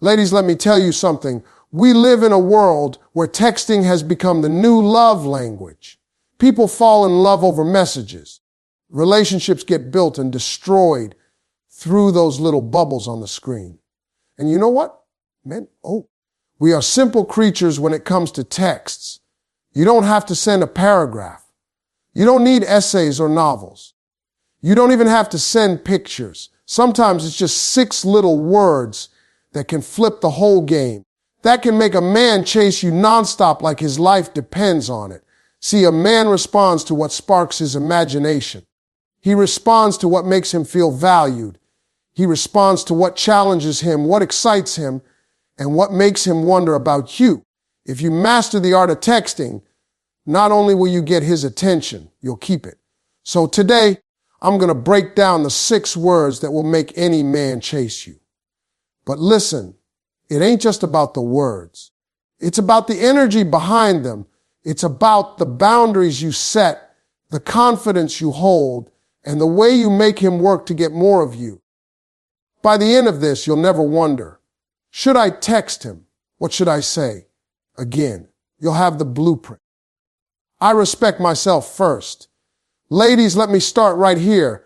Ladies, let me tell you something. We live in a world where texting has become the new love language. People fall in love over messages. Relationships get built and destroyed through those little bubbles on the screen. And you know what? We are simple creatures when it comes to texts. You don't have to send a paragraph. You don't need essays or novels. You don't even have to send pictures. Sometimes it's just 6 little words that can flip the whole game. That can make a man chase you nonstop like his life depends on it. See, a man responds to what sparks his imagination. He responds to what makes him feel valued. He responds to what challenges him, what excites him, and what makes him wonder about you. If you master the art of texting, not only will you get his attention, you'll keep it. So today, I'm going to break down the 6 words that will make any man chase you. But listen, it ain't just about the words. It's about the energy behind them. It's about the boundaries you set, the confidence you hold, and the way you make him work to get more of you. By the end of this, you'll never wonder, should I text him? What should I say? Again, you'll have the blueprint. I respect myself first. Ladies, let me start right here,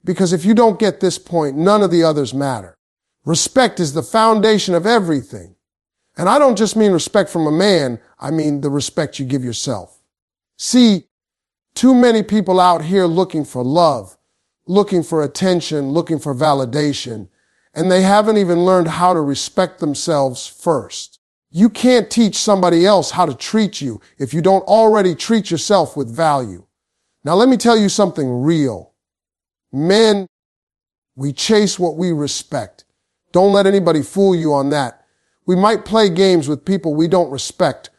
because if you don't get this point, none of the others matter. Respect is the foundation of everything. And I don't just mean respect from a man, I mean the respect you give yourself. See, too many people out here looking for love, looking for attention, looking for validation, and they haven't even learned how to respect themselves first. You can't teach somebody else how to treat you if you don't already treat yourself with value. Now let me tell you something real. Men, we chase what we respect. Don't let anybody fool you on that. We might play games with people we don't respect.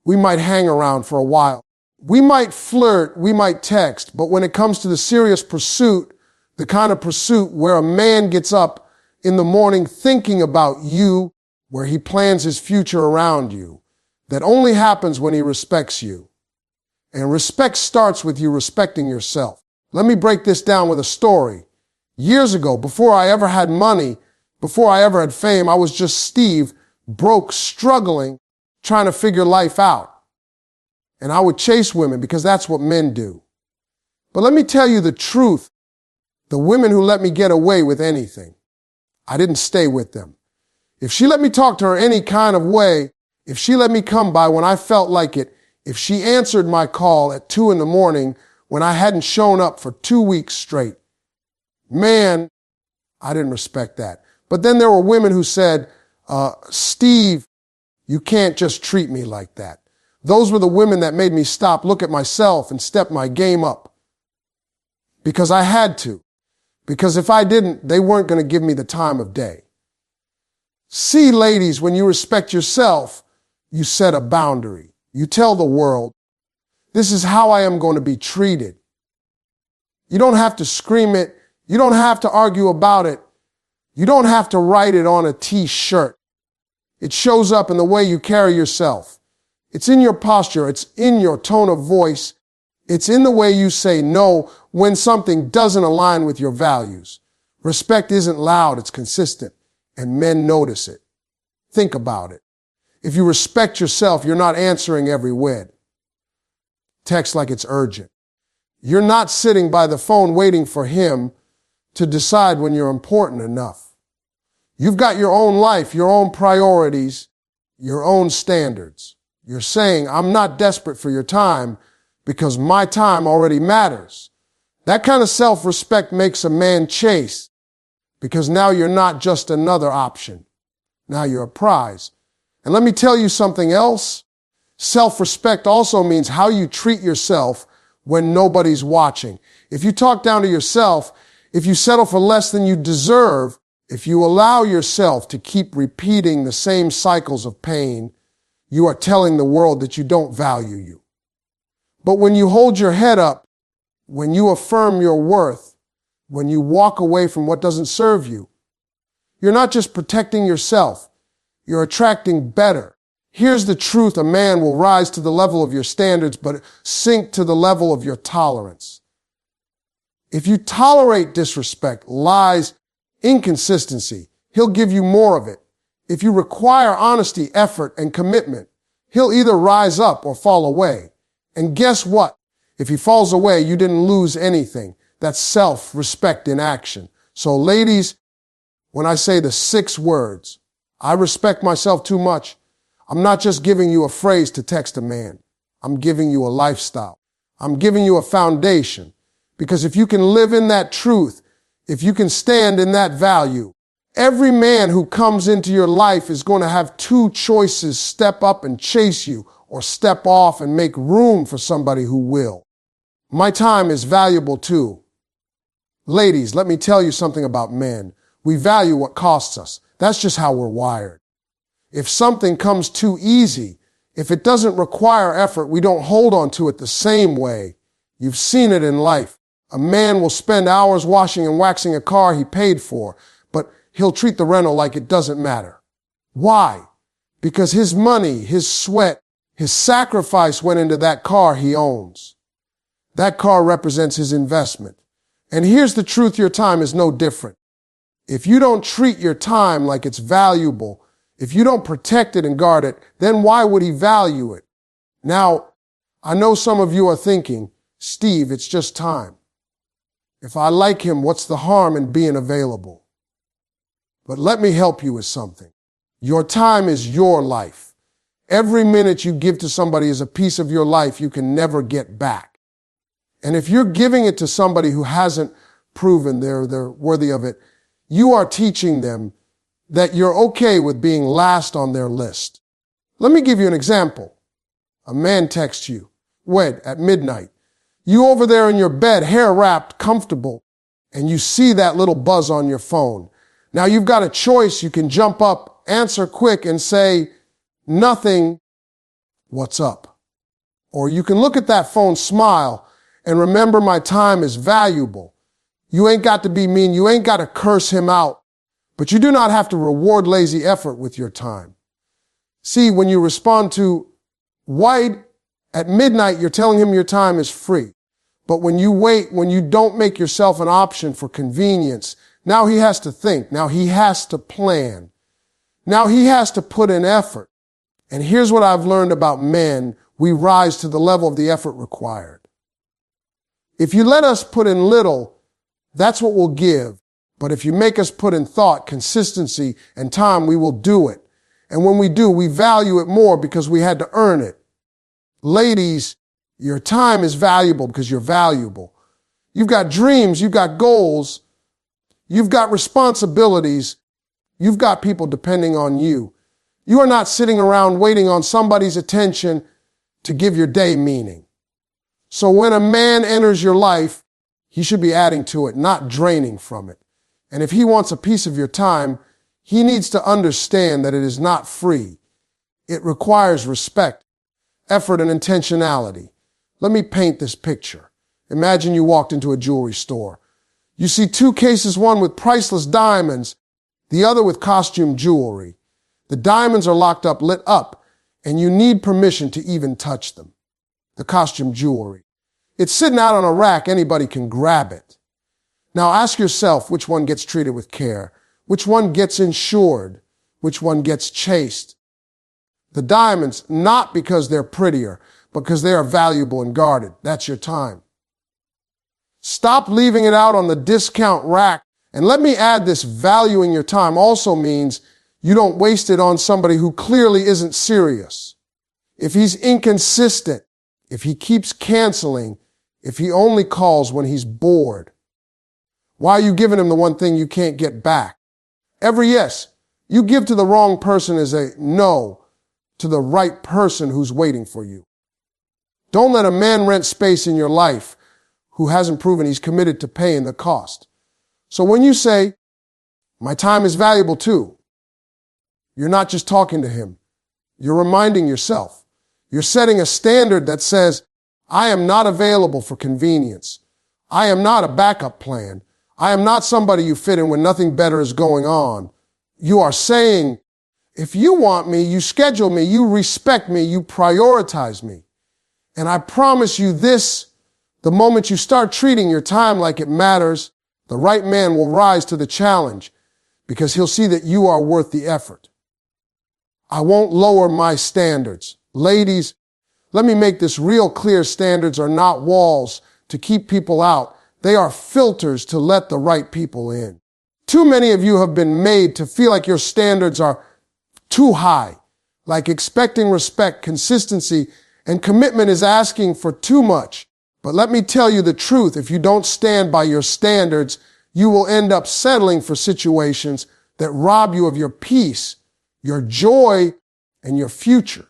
We might hang around for a while. We might flirt, we might text, but when it comes to the serious pursuit, the kind of pursuit where a man gets up in the morning thinking about you, where he plans his future around you, that only happens when he respects you. And respect starts with you respecting yourself. Let me break this down with a story. Years ago, before I ever had money, before I ever had fame, I was just Steve, broke, struggling, trying to figure life out. And I would chase women because that's what men do. But let me tell you the truth. The women who let me get away with anything, I didn't stay with them. If she let me talk to her any kind of way, if she let me come by when I felt like it, if she answered my call at 2 a.m. when I hadn't shown up for 2 weeks straight, man, I didn't respect that. But then there were women who said, Steve, you can't just treat me like that. Those were the women that made me stop, look at myself, and step my game up. Because I had to. Because if I didn't, they weren't going to give me the time of day. See, ladies, when you respect yourself, you set a boundary. You tell the world, this is how I am going to be treated. You don't have to scream it. You don't have to argue about it. You don't have to write it on a t-shirt. It shows up in the way you carry yourself. It's in your posture. It's in your tone of voice. It's in the way you say no when something doesn't align with your values. Respect isn't loud. It's consistent. And men notice it. Think about it. If you respect yourself, you're not answering every word. Text like it's urgent. You're not sitting by the phone waiting for him to decide when you're important enough. You've got your own life, your own priorities, your own standards. You're saying, I'm not desperate for your time because my time already matters. That kind of self-respect makes a man chase because now you're not just another option. Now you're a prize. And let me tell you something else. Self-respect also means how you treat yourself when nobody's watching. If you talk down to yourself, if you settle for less than you deserve, if you allow yourself to keep repeating the same cycles of pain, you are telling the world that you don't value you. But when you hold your head up, when you affirm your worth, when you walk away from what doesn't serve you, you're not just protecting yourself, you're attracting better. Here's the truth. A man will rise to the level of your standards, but sink to the level of your tolerance. If you tolerate disrespect, lies, inconsistency, he'll give you more of it. If you require honesty, effort, and commitment, he'll either rise up or fall away. And guess what? If he falls away, you didn't lose anything. That's self-respect in action. So ladies, when I say the 6 words, I respect myself too much, I'm not just giving you a phrase to text a man. I'm giving you a lifestyle. I'm giving you a foundation. Because if you can live in that truth, if you can stand in that value, every man who comes into your life is going to have 2 choices: step up and chase you, or step off and make room for somebody who will. My time is valuable too. Ladies, let me tell you something about men. We value what costs us. That's just how we're wired. If something comes too easy, if it doesn't require effort, we don't hold on to it the same way. You've seen it in life. A man will spend hours washing and waxing a car he paid for, but he'll treat the rental like it doesn't matter. Why? Because his money, his sweat, his sacrifice went into that car he owns. That car represents his investment. And here's the truth, your time is no different. If you don't treat your time like it's valuable, if you don't protect it and guard it, then why would he value it? Now, I know some of you are thinking, Steve, it's just time. If I like him, what's the harm in being available? But let me help you with something. Your time is your life. Every minute you give to somebody is a piece of your life you can never get back. And if you're giving it to somebody who hasn't proven they're worthy of it, you are teaching them that you're okay with being last on their list. Let me give you an example. A man texts you, at midnight. You over there in your bed, hair wrapped, comfortable, and you see that little buzz on your phone. Now you've got a choice. You can jump up, answer quick, and say, nothing, what's up? Or you can look at that phone, smile, and remember my time is valuable. You ain't got to be mean. You ain't got to curse him out. But you do not have to reward lazy effort with your time. See, when you respond to White at midnight, you're telling him your time is free. But when you wait, when you don't make yourself an option for convenience, now he has to think. Now he has to plan. Now he has to put in effort. And here's what I've learned about men. We rise to the level of the effort required. If you let us put in little, that's what we'll give. But if you make us put in thought, consistency, and time, we will do it. And when we do, we value it more because we had to earn it. Ladies, your time is valuable because you're valuable. You've got dreams, you've got goals, you've got responsibilities, you've got people depending on you. You are not sitting around waiting on somebody's attention to give your day meaning. So when a man enters your life, he should be adding to it, not draining from it. And if he wants a piece of your time, he needs to understand that it is not free. It requires respect, effort, and intentionality. Let me paint this picture. Imagine you walked into a jewelry store. You see 2 cases, one with priceless diamonds, the other with costume jewelry. The diamonds are locked up, lit up, and you need permission to even touch them. The costume jewelry. It's sitting out on a rack. Anybody can grab it. Now ask yourself which one gets treated with care, which one gets insured, which one gets chased. The diamonds, not because they're prettier, but because they are valuable and guarded. That's your time. Stop leaving it out on the discount rack. And let me add this, valuing your time also means you don't waste it on somebody who clearly isn't serious. If he's inconsistent, if he keeps canceling, if he only calls when he's bored, why are you giving him the one thing you can't get back? Every yes you give to the wrong person is a no to the right person who's waiting for you. Don't let a man rent space in your life who hasn't proven he's committed to paying the cost. So when you say, my time is valuable too, you're not just talking to him. You're reminding yourself. You're setting a standard that says, I am not available for convenience. I am not a backup plan. I am not somebody you fit in when nothing better is going on. You are saying, if you want me, you schedule me, you respect me, you prioritize me. And I promise you this, the moment you start treating your time like it matters, the right man will rise to the challenge because he'll see that you are worth the effort. I won't lower my standards. Ladies, let me make this real clear. Standards are not walls to keep people out. They are filters to let the right people in. Too many of you have been made to feel like your standards are too high, like expecting respect, consistency, and commitment is asking for too much. But let me tell you the truth. If you don't stand by your standards, you will end up settling for situations that rob you of your peace, your joy, and your future.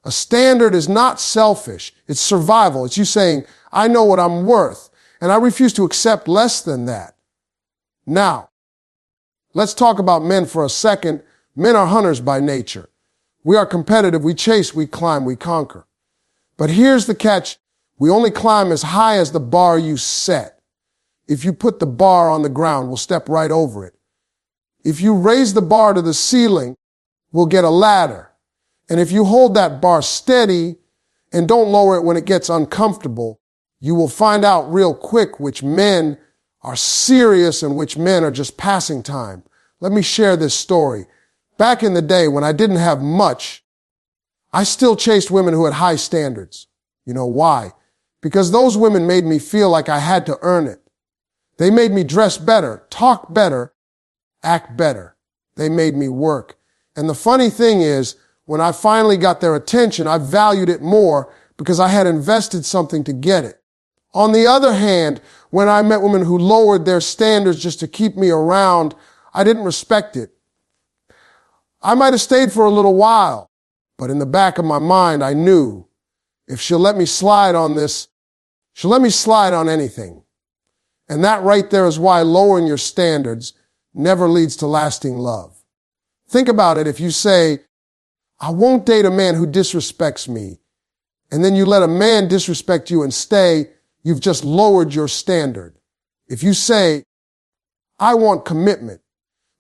A standard is not selfish. It's survival. It's you saying, I know what I'm worth, and I refuse to accept less than that. Now, let's talk about men for a second. Men are hunters by nature. We are competitive. We chase, we climb, we conquer. But here's the catch. We only climb as high as the bar you set. If you put the bar on the ground, we'll step right over it. If you raise the bar to the ceiling, we'll get a ladder. And if you hold that bar steady and don't lower it when it gets uncomfortable, you will find out real quick which men are serious and which men are just passing time. Let me share this story. Back in the day when I didn't have much, I still chased women who had high standards. You know why? Because those women made me feel like I had to earn it. They made me dress better, talk better, act better. They made me work. And the funny thing is, when I finally got their attention, I valued it more because I had invested something to get it. On the other hand, when I met women who lowered their standards just to keep me around, I didn't respect it. I might have stayed for a little while, but in the back of my mind, I knew if she'll let me slide on this, she'll let me slide on anything. And that right there is why lowering your standards never leads to lasting love. Think about it. If you say, I won't date a man who disrespects me, and then you let a man disrespect you and stay, you've just lowered your standard. If you say, I want commitment,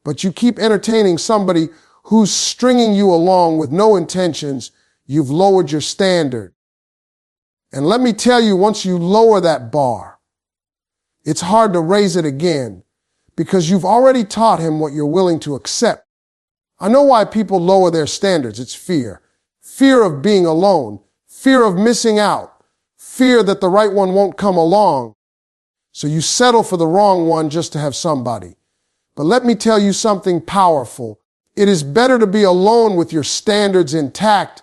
but you keep entertaining somebody who's stringing you along with no intentions, you've lowered your standard. And let me tell you, once you lower that bar, it's hard to raise it again because you've already taught him what you're willing to accept. I know why people lower their standards. It's fear. Fear of being alone. Fear of missing out. Fear that the right one won't come along. So you settle for the wrong one just to have somebody. But let me tell you something powerful. It is better to be alone with your standards intact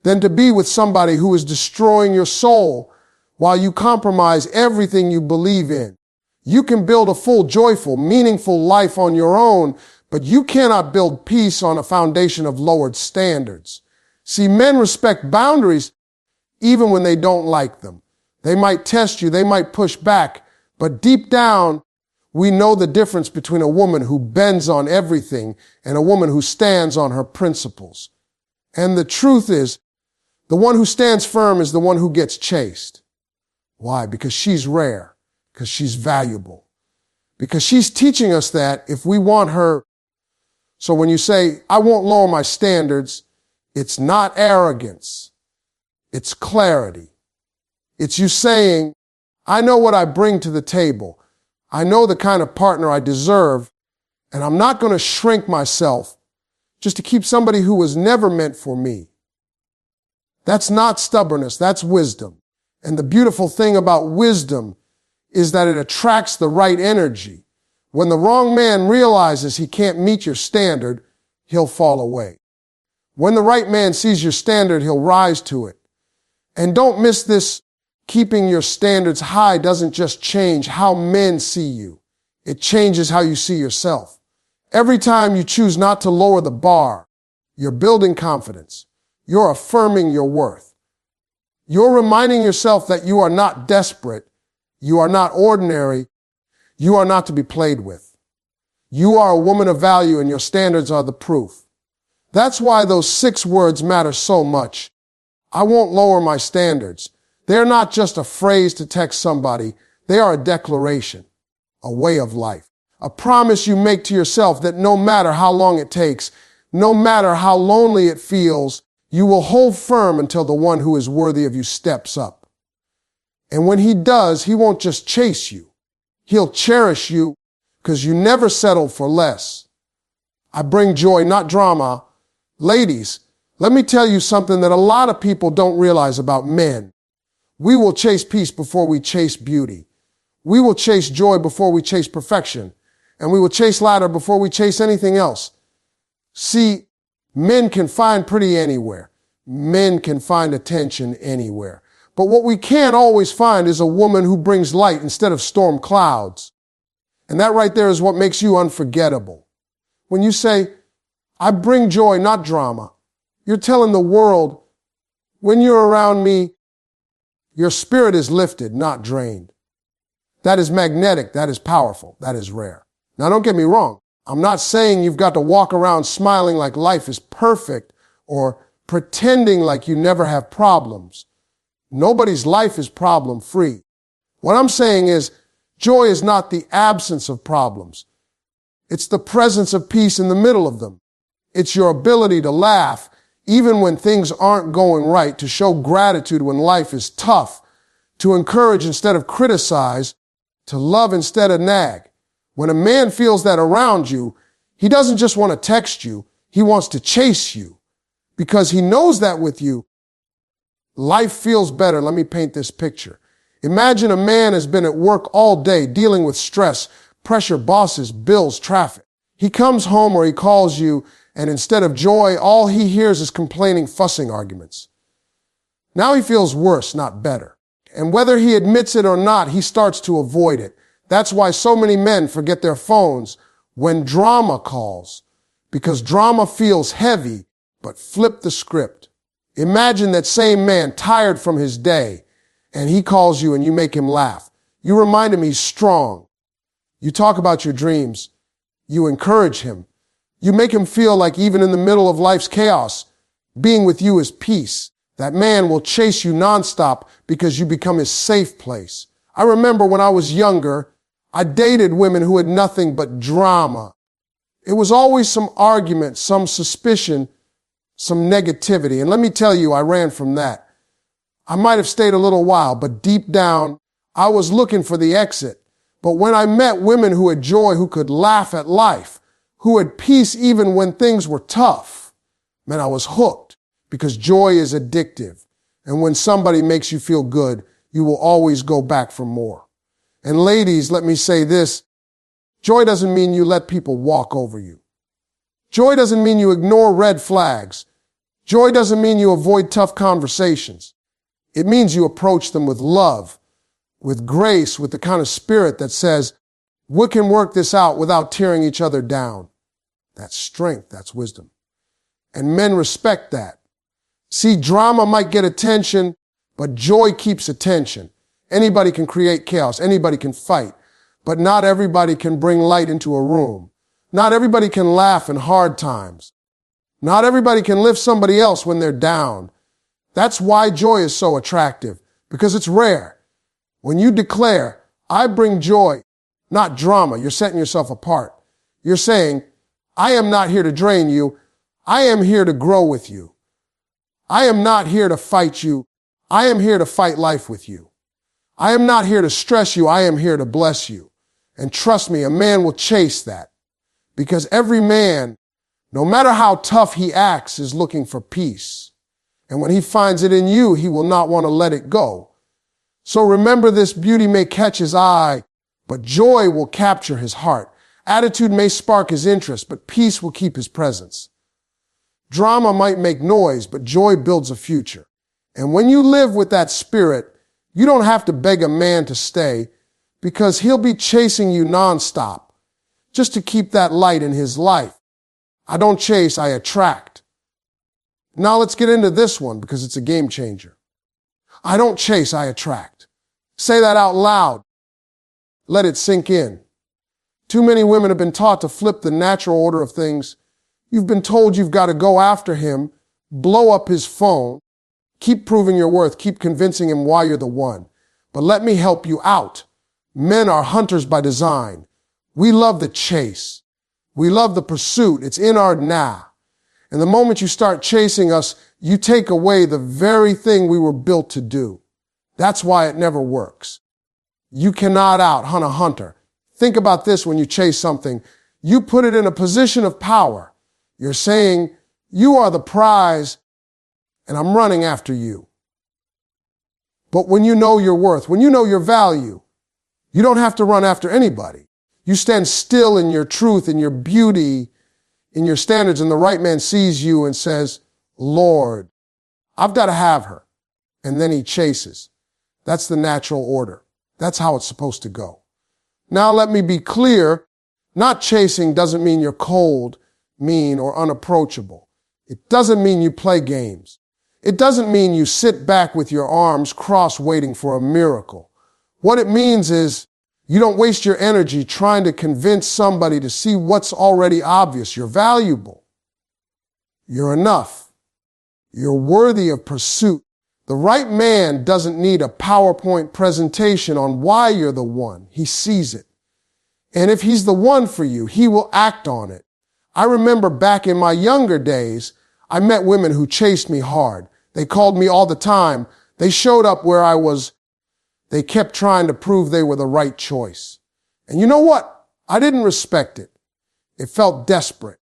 than to be with somebody who is destroying your soul while you compromise everything you believe in. You can build a full, joyful, meaningful life on your own, but you cannot build peace on a foundation of lowered standards. See, men respect boundaries even when they don't like them. They might test you, they might push back, but deep down, we know the difference between a woman who bends on everything and a woman who stands on her principles. And the truth is, the one who stands firm is the one who gets chased. Why? Because she's rare, because she's valuable, because she's teaching us that if we want her. So when you say, I won't lower my standards, it's not arrogance. It's clarity. It's you saying, I know what I bring to the table. I know the kind of partner I deserve, and I'm not going to shrink myself just to keep somebody who was never meant for me. That's not stubbornness, that's wisdom. And the beautiful thing about wisdom is that it attracts the right energy. When the wrong man realizes he can't meet your standard, he'll fall away. When the right man sees your standard, he'll rise to it. And don't miss this. Keeping your standards high doesn't just change how men see you. It changes how you see yourself. Every time you choose not to lower the bar, you're building confidence. You're affirming your worth. You're reminding yourself that you are not desperate. You are not ordinary. You are not to be played with. You are a woman of value and your standards are the proof. That's why those 6 words matter so much. I won't lower my standards. They're not just a phrase to text somebody. They are a declaration, a way of life, a promise you make to yourself that no matter how long it takes, no matter how lonely it feels, you will hold firm until the one who is worthy of you steps up. And when he does, he won't just chase you. He'll cherish you because you never settled for less. I bring joy, not drama. Ladies, let me tell you something that a lot of people don't realize about men. We will chase peace before we chase beauty. We will chase joy before we chase perfection. And we will chase laughter before we chase anything else. See, men can find pretty anywhere. Men can find attention anywhere. But what we can't always find is a woman who brings light instead of storm clouds. And that right there is what makes you unforgettable. When you say, I bring joy, not drama, you're telling the world, when you're around me, your spirit is lifted, not drained. That is magnetic. That is powerful. That is rare. Now, don't get me wrong. I'm not saying you've got to walk around smiling like life is perfect or pretending like you never have problems. Nobody's life is problem-free. What I'm saying is joy is not the absence of problems. It's the presence of peace in the middle of them. It's your ability to laugh even when things aren't going right, to show gratitude when life is tough, to encourage instead of criticize, to love instead of nag. When a man feels that around you, he doesn't just want to text you, he wants to chase you because he knows that with you, life feels better. Let me paint this picture. Imagine a man has been at work all day dealing with stress, pressure, bosses, bills, traffic. He comes home or he calls you, and instead of joy, all he hears is complaining, fussing arguments. Now he feels worse, not better. And whether he admits it or not, he starts to avoid it. That's why so many men forget their phones when drama calls, because drama feels heavy, but flip the script. Imagine that same man tired from his day, and he calls you and you make him laugh. You remind him he's strong. You talk about your dreams. You encourage him. You make him feel like even in the middle of life's chaos, being with you is peace. That man will chase you nonstop because you become his safe place. I remember when I was younger, I dated women who had nothing but drama. It was always some argument, some suspicion, some negativity. And let me tell you, I ran from that. I might have stayed a little while, but deep down, I was looking for the exit. But when I met women who had joy, who could laugh at life, who had peace even when things were tough, man, I was hooked because joy is addictive. And when somebody makes you feel good, you will always go back for more. And ladies, let me say this. Joy doesn't mean you let people walk over you. Joy doesn't mean you ignore red flags. Joy doesn't mean you avoid tough conversations. It means you approach them with love, with grace, with the kind of spirit that says, we can work this out without tearing each other down. That's strength. That's wisdom. And men respect that. See, drama might get attention, but joy keeps attention. Anybody can create chaos. Anybody can fight. But not everybody can bring light into a room. Not everybody can laugh in hard times. Not everybody can lift somebody else when they're down. That's why joy is so attractive, because it's rare. When you declare, I bring joy, not drama, you're setting yourself apart. You're saying, I am not here to drain you. I am here to grow with you. I am not here to fight you. I am here to fight life with you. I am not here to stress you. I am here to bless you. And trust me, a man will chase that because every man, no matter how tough he acts, is looking for peace. And when he finds it in you, he will not want to let it go. So remember this, beauty may catch his eye, but joy will capture his heart. Attitude may spark his interest, but peace will keep his presence. Drama might make noise, but joy builds a future. And when you live with that spirit, you don't have to beg a man to stay because he'll be chasing you nonstop just to keep that light in his life. I don't chase, I attract. Now let's get into this one because it's a game changer. I don't chase, I attract. Say that out loud. Let it sink in. Too many women have been taught to flip the natural order of things. You've been told you've got to go after him, blow up his phone, keep proving your worth, keep convincing him why you're the one. But let me help you out. Men are hunters by design. We love the chase. We love the pursuit. It's in our now. And the moment you start chasing us, you take away the very thing we were built to do. That's why it never works. You cannot out-hunt a hunter. Think about this when you chase something. You put it in a position of power. You're saying, You are the prize, and I'm running after you. But when you know your worth, when you know your value, you don't have to run after anybody. You stand still in your truth, in your beauty, in your standards, and the right man sees you and says, Lord, I've got to have her. And then he chases. That's the natural order. That's how it's supposed to go. Now let me be clear. Not chasing doesn't mean you're cold, mean, or unapproachable. It doesn't mean you play games. It doesn't mean you sit back with your arms crossed waiting for a miracle. What it means is you don't waste your energy trying to convince somebody to see what's already obvious. You're valuable. You're enough. You're worthy of pursuit. The right man doesn't need a PowerPoint presentation on why you're the one. He sees it. And if he's the one for you, he will act on it. I remember back in my younger days, I met women who chased me hard. They called me all the time. They showed up where I was. They kept trying to prove they were the right choice. And you know what? I didn't respect it. It felt desperate.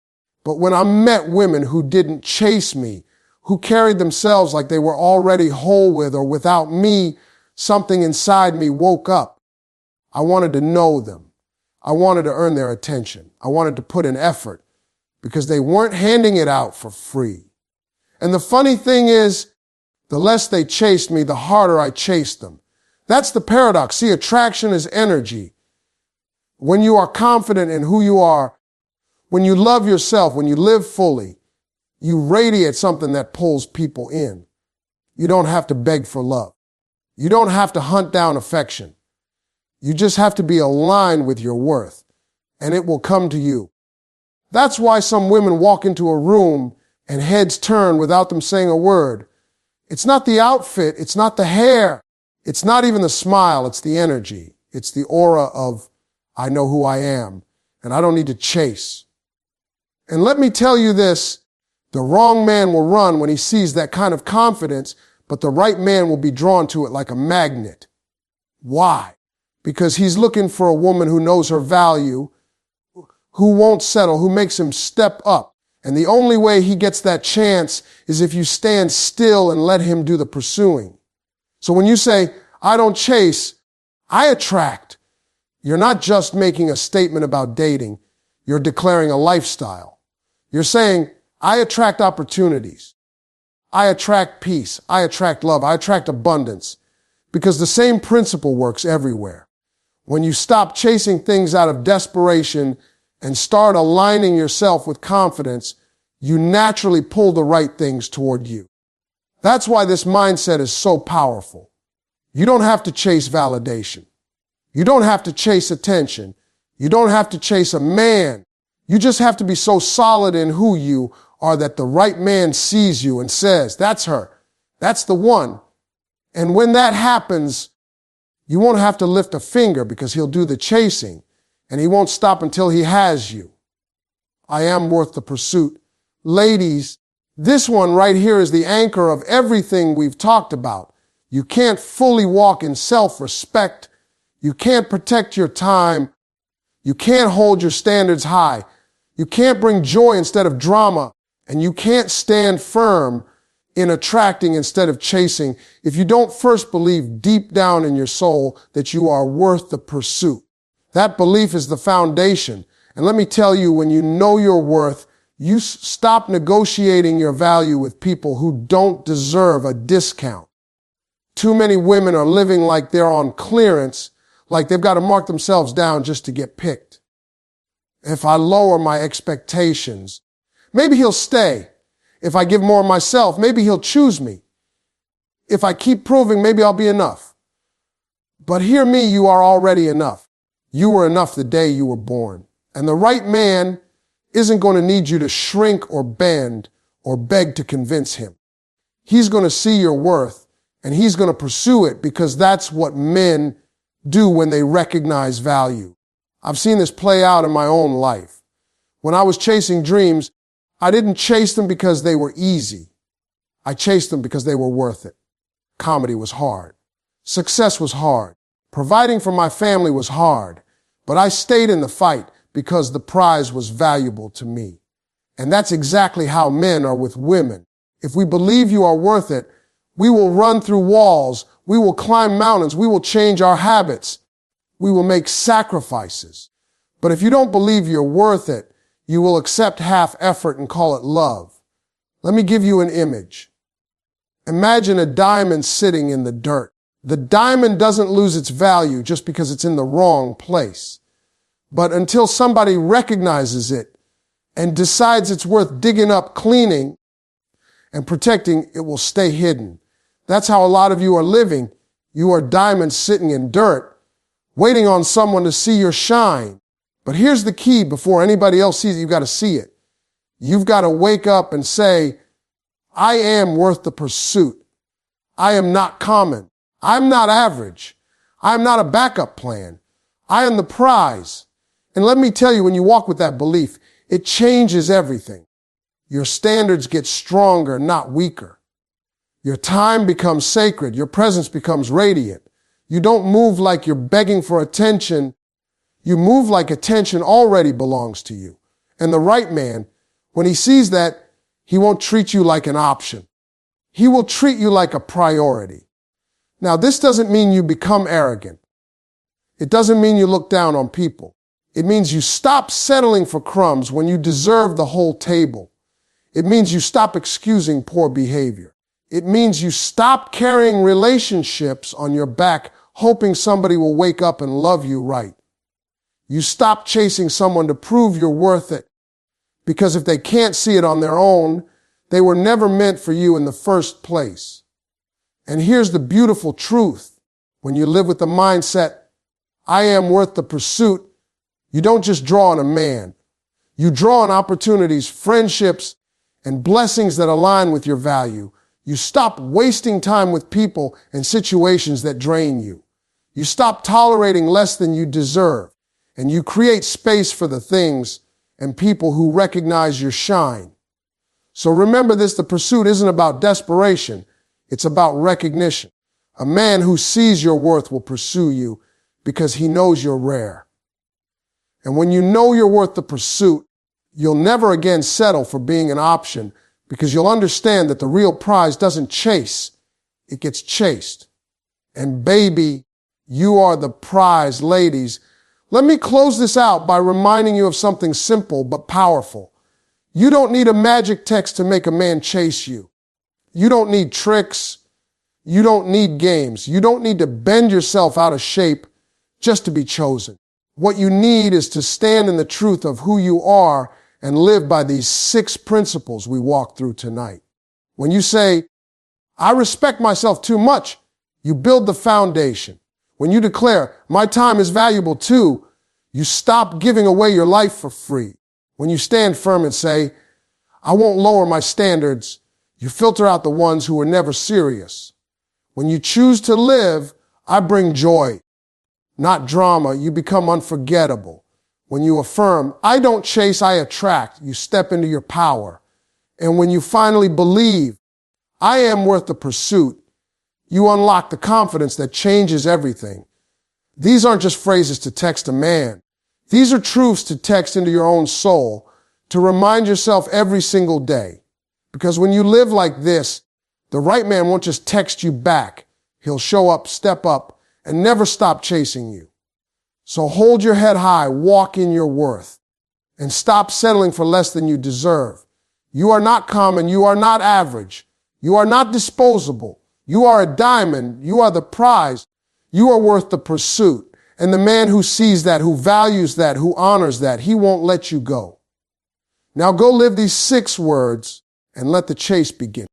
But when I met women who didn't chase me, who carried themselves like they were already whole with or without me, something inside me woke up. I wanted to know them. I wanted to earn their attention. I wanted to put in effort because they weren't handing it out for free. And the funny thing is, the less they chased me, the harder I chased them. That's the paradox. See, attraction is energy. When you are confident in who you are, when you love yourself, when you live fully, you radiate something that pulls people in. You don't have to beg for love. You don't have to hunt down affection. You just have to be aligned with your worth, and it will come to you. That's why some women walk into a room and heads turn without them saying a word. It's not the outfit. It's not the hair. It's not even the smile. It's the energy. It's the aura of, I know who I am, and I don't need to chase. And let me tell you this, the wrong man will run when he sees that kind of confidence, but the right man will be drawn to it like a magnet. Why? Because he's looking for a woman who knows her value, who won't settle, who makes him step up. And the only way he gets that chance is if you stand still and let him do the pursuing. So when you say, I don't chase, I attract, you're not just making a statement about dating. You're declaring a lifestyle. You're saying, I attract opportunities. I attract peace. I attract love. I attract abundance. Because the same principle works everywhere. When you stop chasing things out of desperation and start aligning yourself with confidence, you naturally pull the right things toward you. That's why this mindset is so powerful. You don't have to chase validation. You don't have to chase attention. You don't have to chase a man. You just have to be so solid in who you are that the right man sees you and says, that's her. That's the one. And when that happens, you won't have to lift a finger because he'll do the chasing and he won't stop until he has you. I am worth the pursuit. Ladies, this one right here is the anchor of everything we've talked about. You can't fully walk in self-respect. You can't protect your time. You can't hold your standards high. You can't bring joy instead of drama. And you can't stand firm in attracting instead of chasing if you don't first believe deep down in your soul that you are worth the pursuit. That belief is the foundation. And let me tell you, when you know your worth, you stop negotiating your value with people who don't deserve a discount. Too many women are living like they're on clearance, like they've got to mark themselves down just to get picked. If I lower my expectations, maybe he'll stay. If I give more of myself, maybe he'll choose me. If I keep proving, maybe I'll be enough. But hear me, you are already enough. You were enough the day you were born. And the right man isn't going to need you to shrink or bend or beg to convince him. He's going to see your worth and he's going to pursue it because that's what men do when they recognize value. I've seen this play out in my own life. When I was chasing dreams, I didn't chase them because they were easy. I chased them because they were worth it. Comedy was hard. Success was hard. Providing for my family was hard. But I stayed in the fight because the prize was valuable to me. And that's exactly how men are with women. If we believe you are worth it, we will run through walls, we will climb mountains, we will change our habits, we will make sacrifices. But if you don't believe you're worth it, you will accept half effort and call it love. Let me give you an image. Imagine a diamond sitting in the dirt. The diamond doesn't lose its value just because it's in the wrong place. But until somebody recognizes it and decides it's worth digging up, cleaning, and protecting, it will stay hidden. That's how a lot of you are living. You are diamonds sitting in dirt, waiting on someone to see your shine. But here's the key: before anybody else sees it, you've got to see it. You've got to wake up and say, I am worth the pursuit. I am not common. I'm not average. I'm not a backup plan. I am the prize. And let me tell you, when you walk with that belief, it changes everything. Your standards get stronger, not weaker. Your time becomes sacred. Your presence becomes radiant. You don't move like you're begging for attention. You move like attention already belongs to you. And the right man, when he sees that, he won't treat you like an option. He will treat you like a priority. Now, this doesn't mean you become arrogant. It doesn't mean you look down on people. It means you stop settling for crumbs when you deserve the whole table. It means you stop excusing poor behavior. It means you stop carrying relationships on your back, hoping somebody will wake up and love you right. You stop chasing someone to prove you're worth it, because if they can't see it on their own, they were never meant for you in the first place. And here's the beautiful truth. When you live with the mindset, I am worth the pursuit, you don't just draw on a man. You draw on opportunities, friendships, and blessings that align with your value. You stop wasting time with people and situations that drain you. You stop tolerating less than you deserve, and you create space for the things and people who recognize your shine. So remember this: the pursuit isn't about desperation. It's about recognition. A man who sees your worth will pursue you because he knows you're rare. And when you know you're worth the pursuit, you'll never again settle for being an option, because you'll understand that the real prize doesn't chase, it gets chased. And baby, you are the prize, ladies. Let me close this out by reminding you of something simple but powerful. You don't need a magic text to make a man chase you. You don't need tricks. You don't need games. You don't need to bend yourself out of shape just to be chosen. What you need is to stand in the truth of who you are and live by these 6 principles we walked through tonight. When you say, I respect myself too much, you build the foundation. When you declare, my time is valuable too, you stop giving away your life for free. When you stand firm and say, I won't lower my standards, you filter out the ones who are never serious. When you choose to live, I bring joy, not drama. You become unforgettable. When you affirm, I don't chase, I attract, you step into your power. And when you finally believe, I am worth the pursuit, you unlock the confidence that changes everything. These aren't just phrases to text a man. These are truths to text into your own soul, to remind yourself every single day. Because when you live like this, the right man won't just text you back. He'll show up, step up, and never stop chasing you. So hold your head high, walk in your worth, and stop settling for less than you deserve. You are not common. You are not average. You are not disposable. You are a diamond. You are the prize. You are worth the pursuit. And the man who sees that, who values that, who honors that, he won't let you go. Now go live these 6 words and let the chase begin.